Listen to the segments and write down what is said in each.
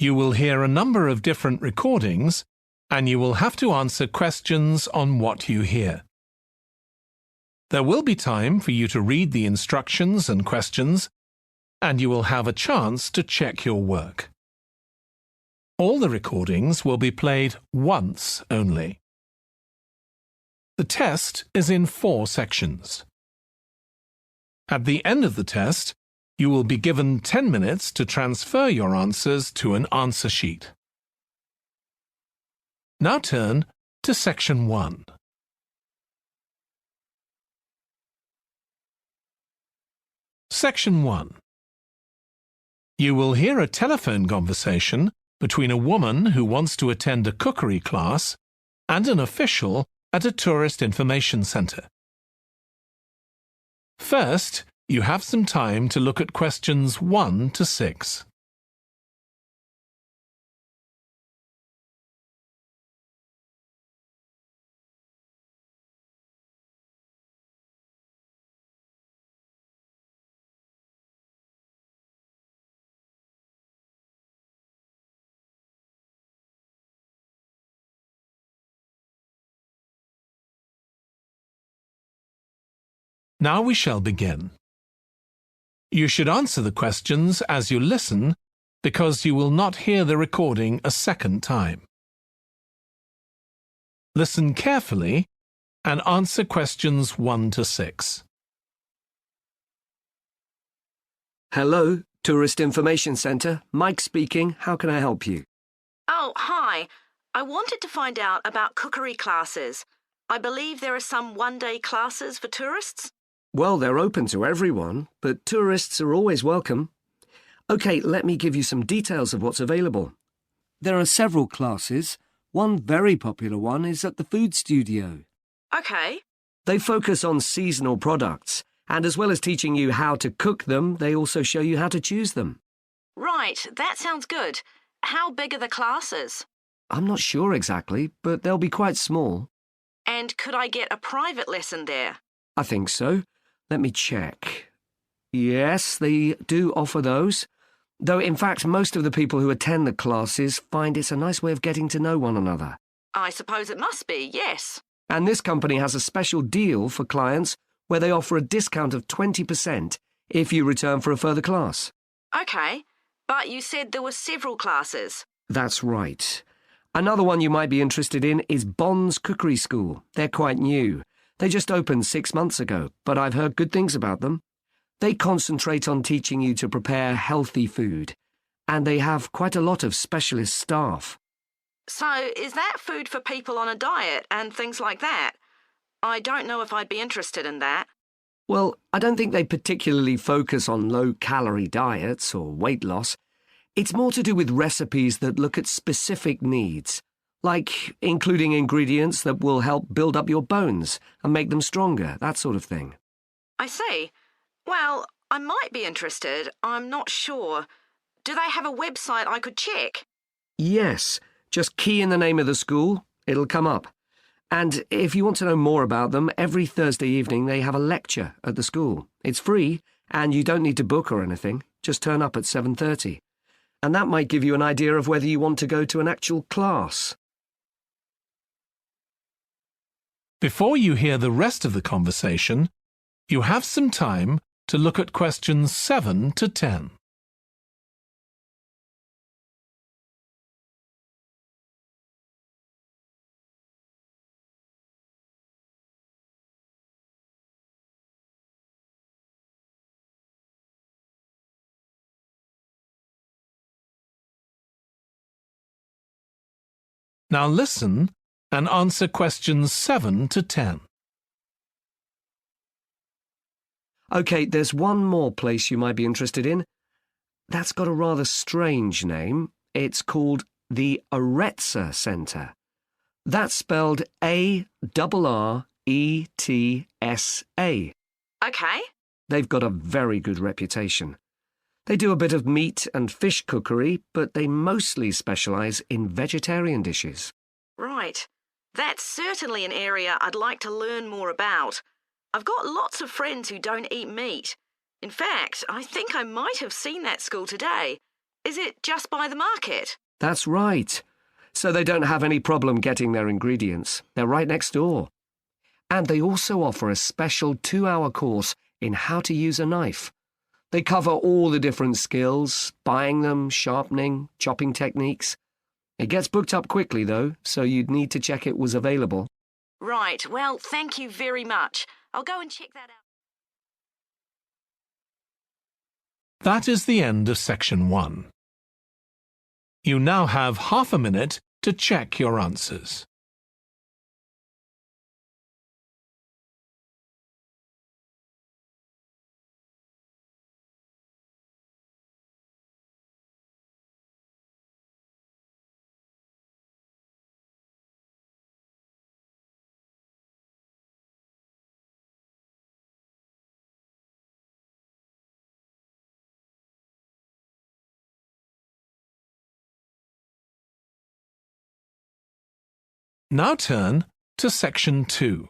You will hear a number of different recordings, and you will have to answer questions on what you hear. There will be time for you to read the instructions and questions, and you will have a chance to check your work. All the recordings will be played once only. The test is in 4 sections. At the end of the test, you will be given 10 minutes to transfer your answers to an answer sheet. Now turn to Section 1. Section 1. You will hear a telephone conversation between a woman who wants to attend a cookery class and an official at a tourist information centre. First, you have some time to look at questions 1 to 6. Now we shall begin. You should answer the questions as you listen because you will not hear the recording a second time. Listen carefully and answer questions 1 to 6. Hello, Tourist Information Centre. Mike speaking. How can I help you? Oh, hi. I wanted to find out about cookery classes. I believe there are some one-day classes for tourists. Well, they're open to everyone, but tourists are always welcome. OK, let me give you some details of what's available. There are several classes. One very popular one is at the food studio. OK. They focus on seasonal products, and as well as teaching you how to cook them, they also show you how to choose them. Right, that sounds good. How big are the classes? I'm not sure exactly, but they'll be quite small. And could I get a private lesson there? I think so. Let me check. Yes, they do offer those. Though, in fact, most of the people who attend the classes find it's a nice way of getting to know one another. I suppose it must be, yes. And this company has a special deal for clients where they offer a discount of 20% if you return for a further class. OK, but you said there were several classes. That's right. Another one you might be interested in is Bond's Cookery School. They're quite new. They just opened 6 months ago, but I've heard good things about them. They concentrate on teaching you to prepare healthy food, and they have quite a lot of specialist staff. So is that food for people on a diet and things like that? I don't know if I'd be interested in that. Well, I don't think they particularly focus on low-calorie diets or weight loss. It's more to do with recipes that look at specific needs, like including ingredients that will help build up your bones and make them stronger, that sort of thing. I see. Well, I might be interested. I'm not sure. Do they have a website I could check? Yes. Just key in the name of the school. It'll come up. And if you want to know more about them, every Thursday evening they have a lecture at the school. It's free, and you don't need to book or anything. Just turn up at 7:30. And that might give you an idea of whether you want to go to an actual class. Before you hear the rest of the conversation, you have some time to look at questions 7 to 10. Now listen and answer questions 7 to 10. OK, there's one more place you might be interested in. That's got a rather strange name. It's called the Aretsa Centre. That's spelled A-R-R-E-T-S-A. OK. They've got a very good reputation. They do a bit of meat and fish cookery, but they mostly specialise in vegetarian dishes. Right. That's certainly an area I'd like to learn more about. I've got lots of friends who don't eat meat. In fact, I think I might have seen that school today. Is it just by the market? That's right. So they don't have any problem getting their ingredients. They're right next door. And they also offer a special 2-hour course in how to use a knife. They cover all the different skills, buying them, sharpening, chopping techniques. It gets booked up quickly, though, so you'd need to check it was available. Right, well, thank you very much. I'll go and check that out. That is the end of section 1. You now have half a minute to check your answers. Now turn to section 2.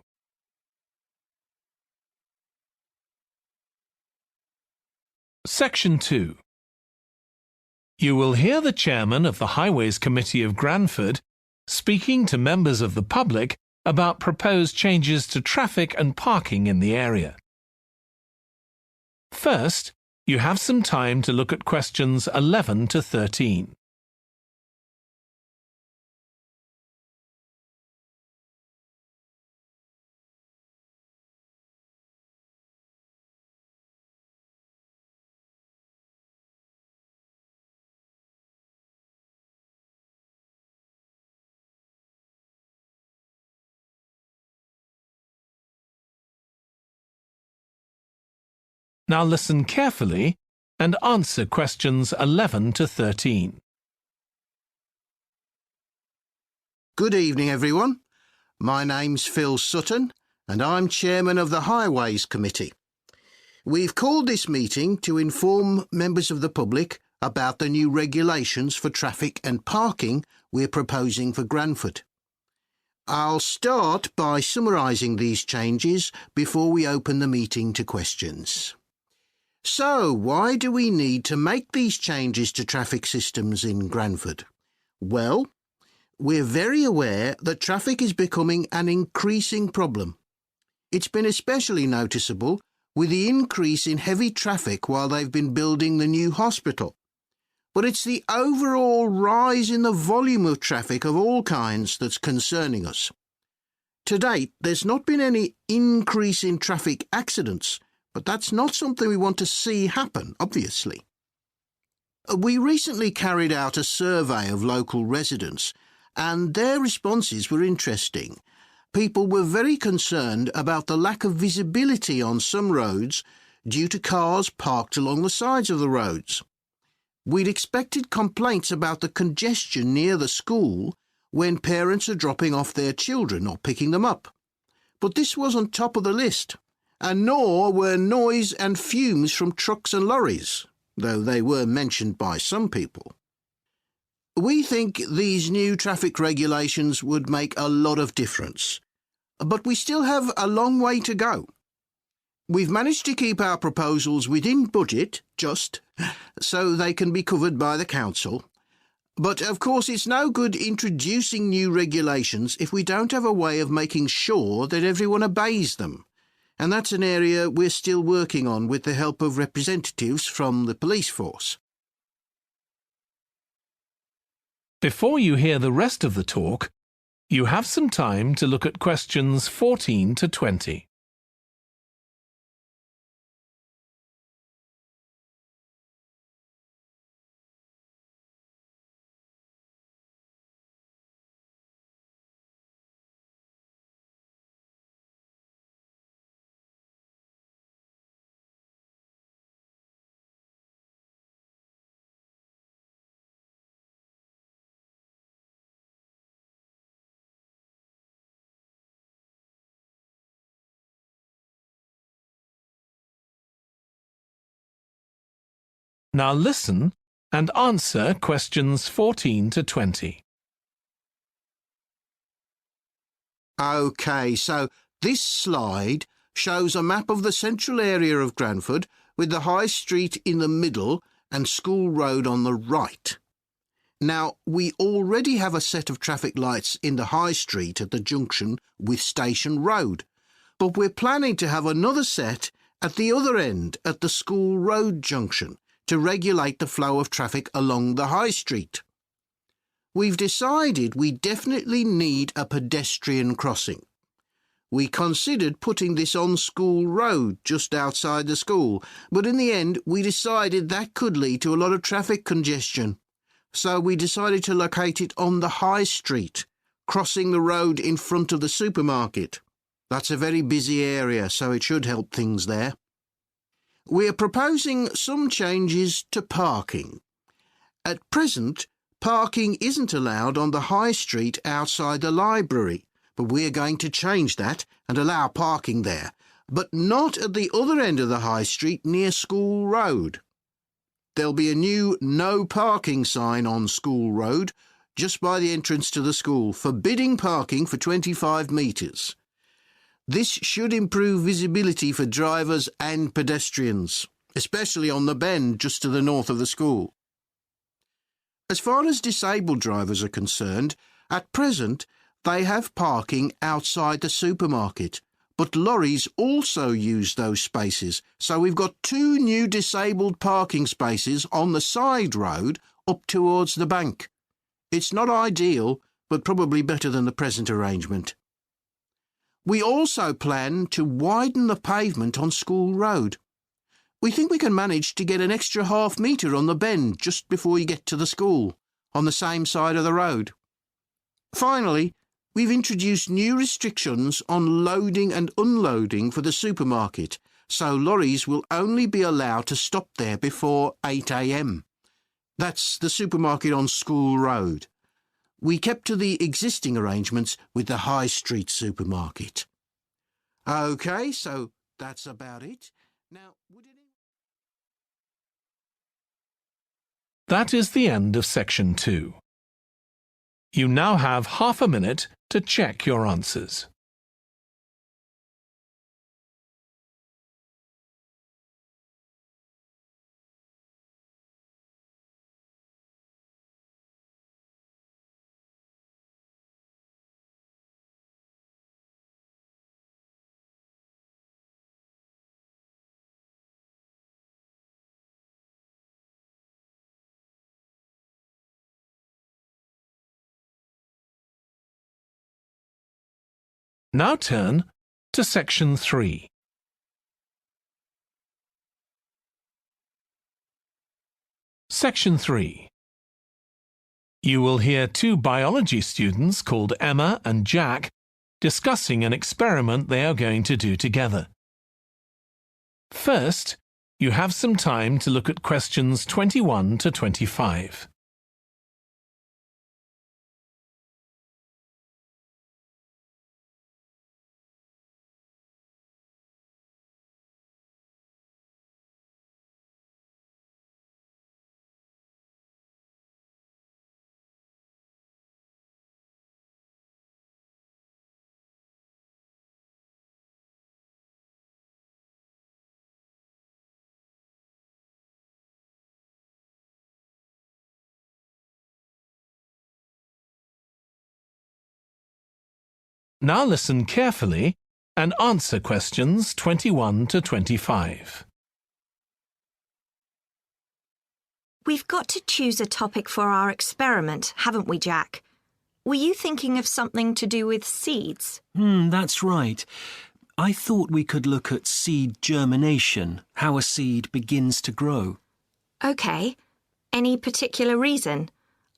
Section 2. You will hear the chairman of the Highways Committee of Granford speaking to members of the public about proposed changes to traffic and parking in the area. First, you have some time to look at questions 11 to 13. Now listen carefully and answer questions 11 to 13. Good evening, everyone. My name's Phil Sutton, and I'm chairman of the Highways Committee. We've called this meeting to inform members of the public about the new regulations for traffic and parking we're proposing for Granford. I'll start by summarising these changes before we open the meeting to questions. So, why do we need to make these changes to traffic systems in Granford? Well, we're very aware that traffic is becoming an increasing problem. It's been especially noticeable with the increase in heavy traffic while they've been building the new hospital. But it's the overall rise in the volume of traffic of all kinds that's concerning us. To date, there's not been any increase in traffic accidents, but that's not something we want to see happen, obviously. We recently carried out a survey of local residents, and their responses were interesting. People were very concerned about the lack of visibility on some roads due to cars parked along the sides of the roads. We'd expected complaints about the congestion near the school when parents are dropping off their children or picking them up. But this wasn't top of the list, and nor were noise and fumes from trucks and lorries, though they were mentioned by some people. We think these new traffic regulations would make a lot of difference, but we still have a long way to go. We've managed to keep our proposals within budget, just, so they can be covered by the council. But of course it's no good introducing new regulations if we don't have a way of making sure that everyone obeys them. And that's an area we're still working on with the help of representatives from the police force. Before you hear the rest of the talk, you have some time to look at questions 14 to 20. Now listen and answer questions 14 to 20. OK, so this slide shows a map of the central area of Granford with the High Street in the middle and School Road on the right. Now, we already have a set of traffic lights in the High Street at the junction with Station Road, but we're planning to have another set at the other end at the School Road junction to regulate the flow of traffic along the High Street. We've decided we definitely need a pedestrian crossing. We considered putting this on School Road just outside the school, but in the end we decided that could lead to a lot of traffic congestion. So we decided to locate it on the High Street, crossing the road in front of the supermarket. That's a very busy area, so it should help things there. We're proposing some changes to parking. At present, parking isn't allowed on the High Street outside the library, but we're going to change that and allow parking there, but not at the other end of the High Street near School Road. There'll be a new no parking sign on School Road just by the entrance to the school, forbidding parking for 25 metres. This should improve visibility for drivers and pedestrians, especially on the bend just to the north of the school. As far as disabled drivers are concerned, at present they have parking outside the supermarket, but lorries also use those spaces, so we've got 2 new disabled parking spaces on the side road up towards the bank. It's not ideal, but probably better than the present arrangement. We also plan to widen the pavement on School Road. We think we can manage to get an extra half metre on the bend just before you get to the school, on the same side of the road. Finally, we've introduced new restrictions on loading and unloading for the supermarket, so lorries will only be allowed to stop there before 8 a.m. That's the supermarket on School Road. We kept to the existing arrangements with the High Street supermarket. OK, so that's about it. Now, That is the end of section 2. You now have half a minute to check your answers. Now turn to section 3. Section 3. You will hear 2 biology students called Emma and Jack discussing an experiment they are going to do together. First, you have some time to look at questions 21 to 25. Now listen carefully and answer questions 21 to 25. We've got to choose a topic for our experiment, haven't we, Jack? Were you thinking of something to do with seeds? That's right. I thought we could look at seed germination, how a seed begins to grow. OK. Any particular reason?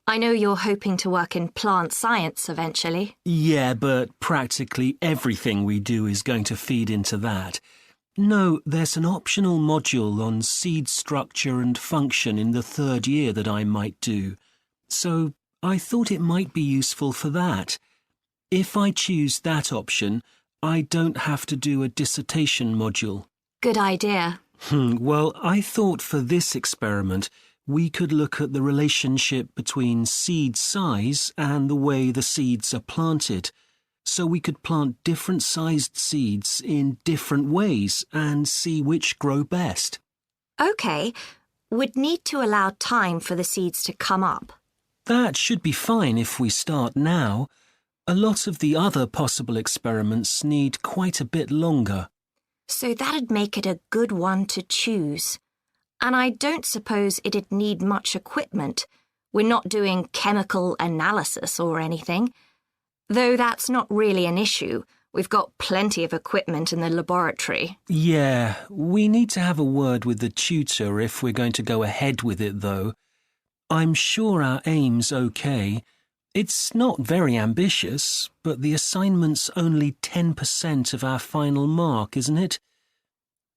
I know you're hoping to work in plant science eventually. Yeah, but practically everything we do is going to feed into that. No, there's an optional module on seed structure and function in the 3rd year that I might do. So I thought it might be useful for that. If I choose that option, I don't have to do a dissertation module. Good idea. Well, I thought for this experiment we could look at the relationship between seed size and the way the seeds are planted. So we could plant different sized seeds in different ways and see which grow best. OK. We'd need to allow time for the seeds to come up. That should be fine if we start now. A lot of the other possible experiments need quite a bit longer. So that'd make it a good one to choose. And I don't suppose it'd need much equipment. We're not doing chemical analysis or anything. Though that's not really an issue. We've got plenty of equipment in the laboratory. Yeah, we need to have a word with the tutor if we're going to go ahead with it, though. I'm sure our aim's okay. It's not very ambitious, but the assignment's only 10% of our final mark, isn't it?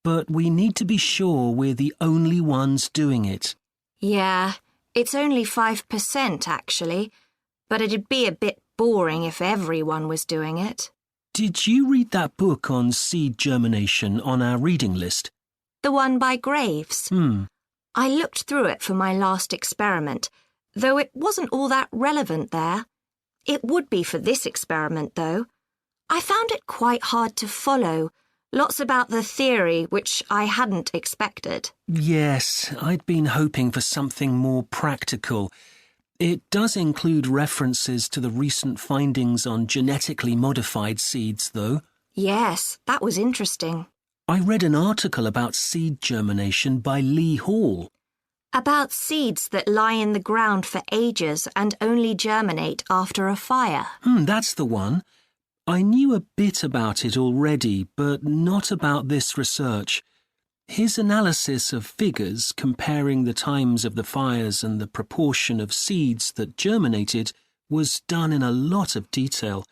But we need to be sure we're the only ones doing it. Yeah, it's only 5% actually, but it'd be a bit boring if everyone was doing it. Did you read that book on seed germination on our reading list? The one by Graves? I looked through it for my last experiment, though it wasn't all that relevant there. It would be for this experiment, though. I found it quite hard to follow. Lots about the theory, which I hadn't expected. Yes, I'd been hoping for something more practical. It does include references to the recent findings on genetically modified seeds, though. Yes, that was interesting. I read an article about seed germination by Lee Hall. About seeds that lie in the ground for ages and only germinate after a fire. That's the one. I knew a bit about it already, but not about this research. His analysis of figures comparing the times of the fires and the proportion of seeds that germinated was done in a lot of detail.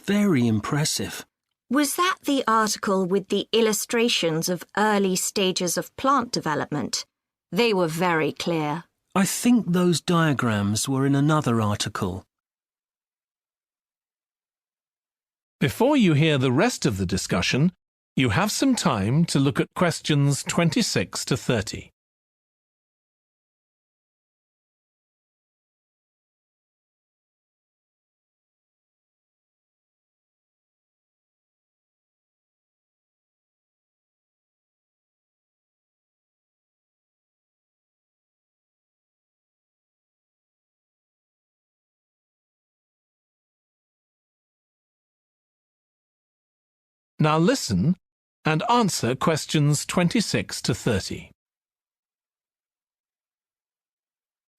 Very impressive. Was that the article with the illustrations of early stages of plant development? They were very clear. I think those diagrams were in another article. Before you hear the rest of the discussion, you have some time to look at questions 26 to 30. Now listen and answer questions 26 to 30.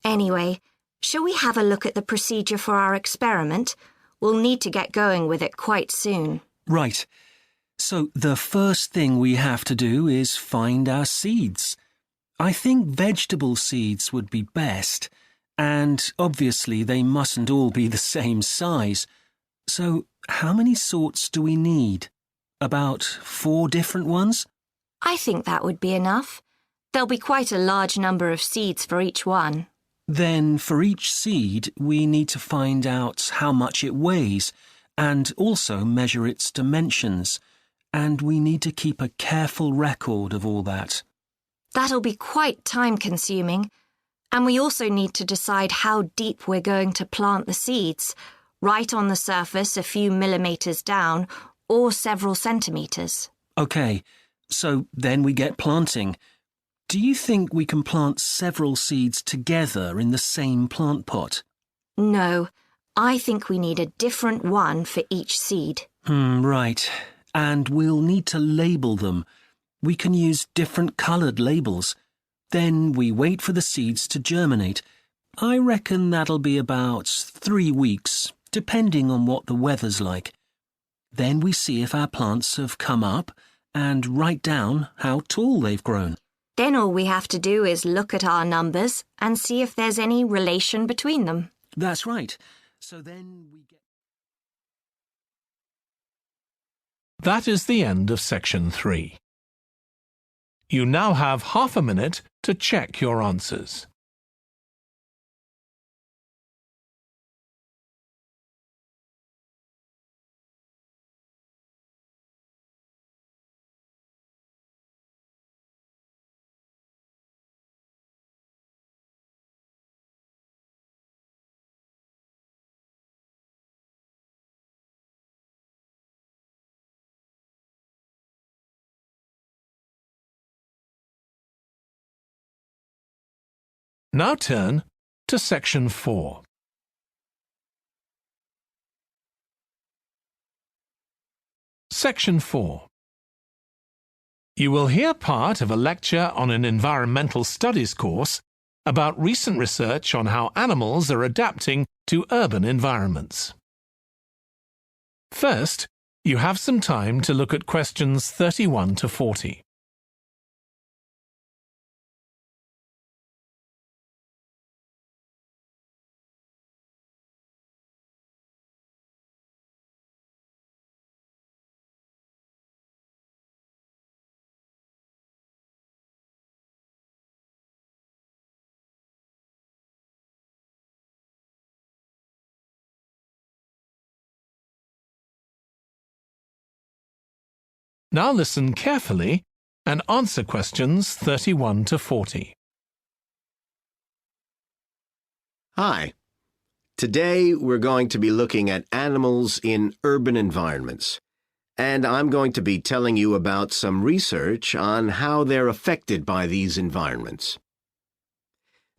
Anyway, shall we have a look at the procedure for our experiment? We'll need to get going with it quite soon. Right. So the first thing we have to do is find our seeds. I think vegetable seeds would be best, and obviously they mustn't all be the same size. So how many sorts do we need? About 4 different ones? I think that would be enough. There'll be quite a large number of seeds for each one. Then for each seed, we need to find out how much it weighs and also measure its dimensions. And we need to keep a careful record of all that. That'll be quite time-consuming. And we also need to decide how deep we're going to plant the seeds. Right on the surface, a few millimetres down, or several centimetres. OK, so then we get planting. Do you think we can plant several seeds together in the same plant pot? No, I think we need a different one for each seed. Right. And we'll need to label them. We can use different coloured labels. Then we wait for the seeds to germinate. I reckon that'll be about 3 weeks, depending on what the weather's like. Then we see if our plants have come up and write down how tall they've grown. Then all we have to do is look at our numbers and see if there's any relation between them. That's right. So then we get... That is the end of section 3. You now have half a minute to check your answers. Now turn to Section 4. Section 4. You will hear part of a lecture on an environmental studies course about recent research on how animals are adapting to urban environments. First, you have some time to look at questions 31 to 40. Now listen carefully and answer questions 31 to 40. Hi. Today we're going to be looking at animals in urban environments, and I'm going to be telling you about some research on how they're affected by these environments.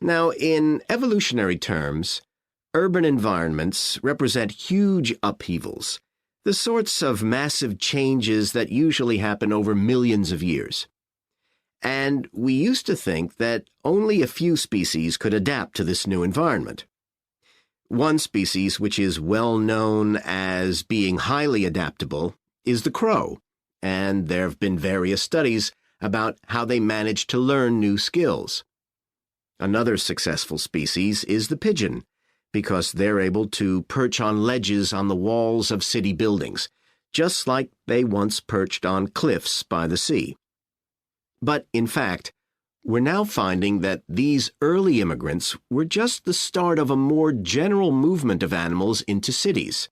Now, in evolutionary terms, urban environments represent huge upheavals, the sorts of massive changes that usually happen over millions of years. And we used to think that only a few species could adapt to this new environment. One species which is well known as being highly adaptable is the crow, and there have been various studies about how they manage to learn new skills. Another successful species is the pigeon, because they're able to perch on ledges on the walls of city buildings, just like they once perched on cliffs by the sea. But, in fact, we're now finding that these early immigrants were just the start of a more general movement of animals into cities,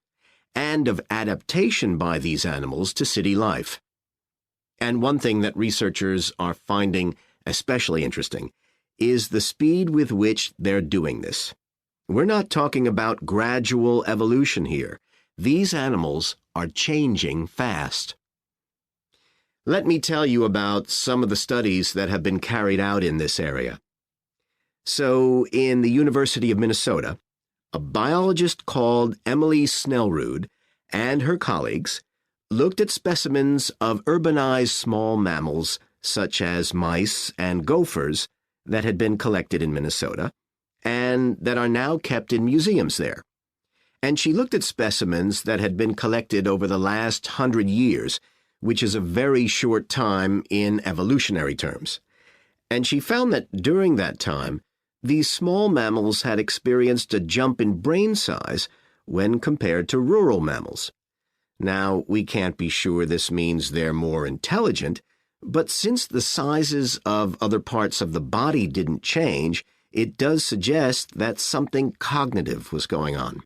and of adaptation by these animals to city life. And one thing that researchers are finding especially interesting is the speed with which they're doing this. We're not talking about gradual evolution here. These animals are changing fast. Let me tell you about some of the studies that have been carried out in this area. So, in the University of Minnesota, a biologist called Emily Snellrud and her colleagues looked at specimens of urbanized small mammals such as mice and gophers that had been collected in Minnesota and that are now kept in museums there. And she looked at specimens that had been collected over the last 100 years, which is a very short time in evolutionary terms. And she found that during that time, these small mammals had experienced a jump in brain size when compared to rural mammals. Now, we can't be sure this means they're more intelligent, but since the sizes of other parts of the body didn't change, it does suggest that something cognitive was going on.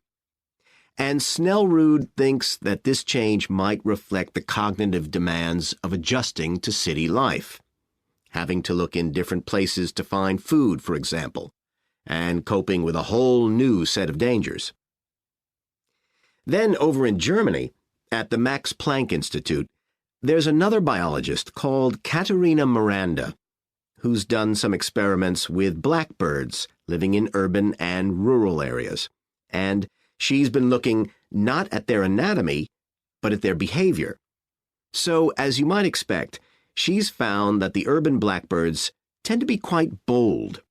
And Snellrud thinks that this change might reflect the cognitive demands of adjusting to city life, having to look in different places to find food, for example, and coping with a whole new set of dangers. Then over in Germany, at the Max Planck Institute, there's another biologist called Katharina Miranda, who's done some experiments with blackbirds living in urban and rural areas. And she's been looking not at their anatomy, but at their behavior. So, as you might expect, she's found that the urban blackbirds tend to be quite bold.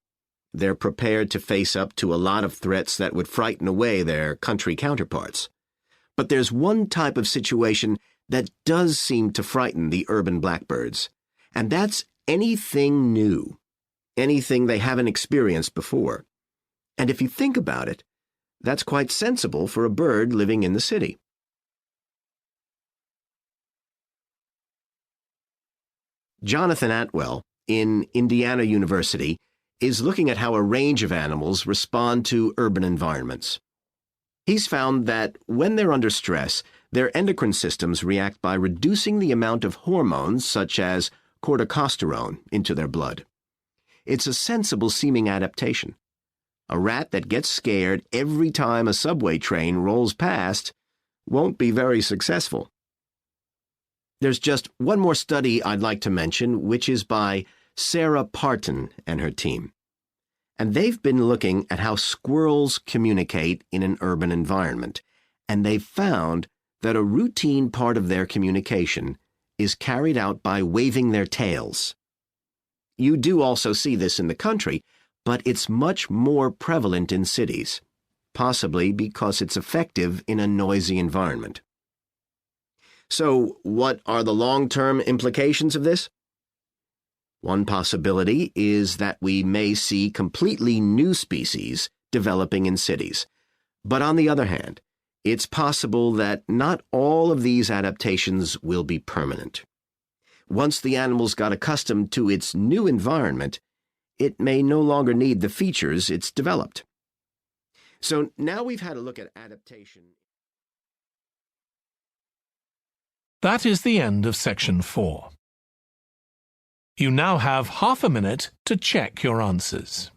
They're prepared to face up to a lot of threats that would frighten away their country counterparts. But there's one type of situation that does seem to frighten the urban blackbirds, and that's anything new, anything they haven't experienced before. And if you think about it, that's quite sensible for a bird living in the city. Jonathan Atwell, in Indiana University, is looking at how a range of animals respond to urban environments. He's found that when they're under stress, their endocrine systems react by reducing the amount of hormones such as corticosterone into their blood. It's a sensible-seeming adaptation. A rat that gets scared every time a subway train rolls past won't be very successful. There's just one more study I'd like to mention, which is by Sarah Parton and her team. And they've been looking at how squirrels communicate in an urban environment, and they've found that a routine part of their communication is carried out by waving their tails. You do also see this in the country, but it's much more prevalent in cities, possibly because it's effective in a noisy environment. So, what are the long-term implications of this? One possibility is that we may see completely new species developing in cities. But on the other hand, it's possible that not all of these adaptations will be permanent. Once the animals got accustomed to its new environment, it may no longer need the features it's developed. So now we've had a look at adaptation. That is the end of section 4. You now have half a minute to check your answers.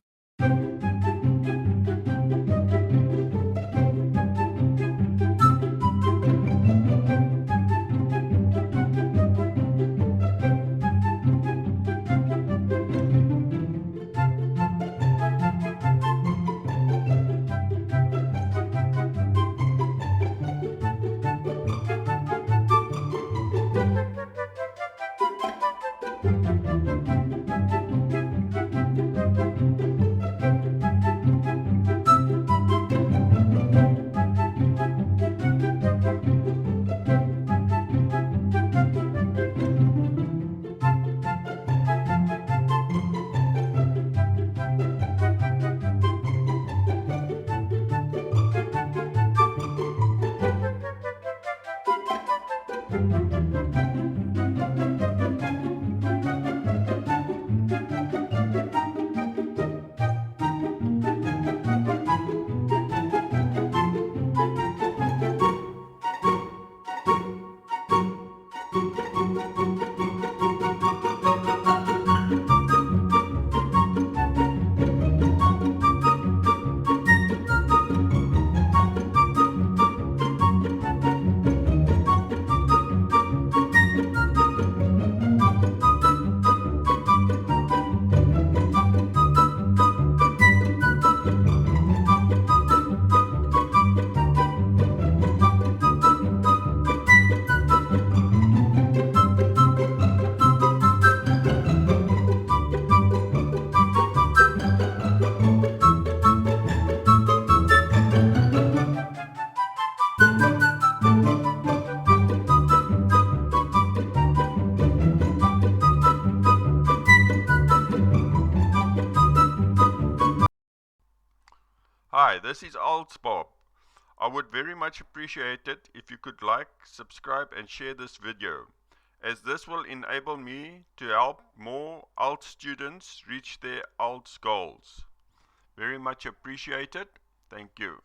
Hi, this is IELTS Bob. I would very much appreciate it if you could like, subscribe and share this video, as this will enable me to help more IELTS students reach their IELTS goals. Very much appreciated. Thank you.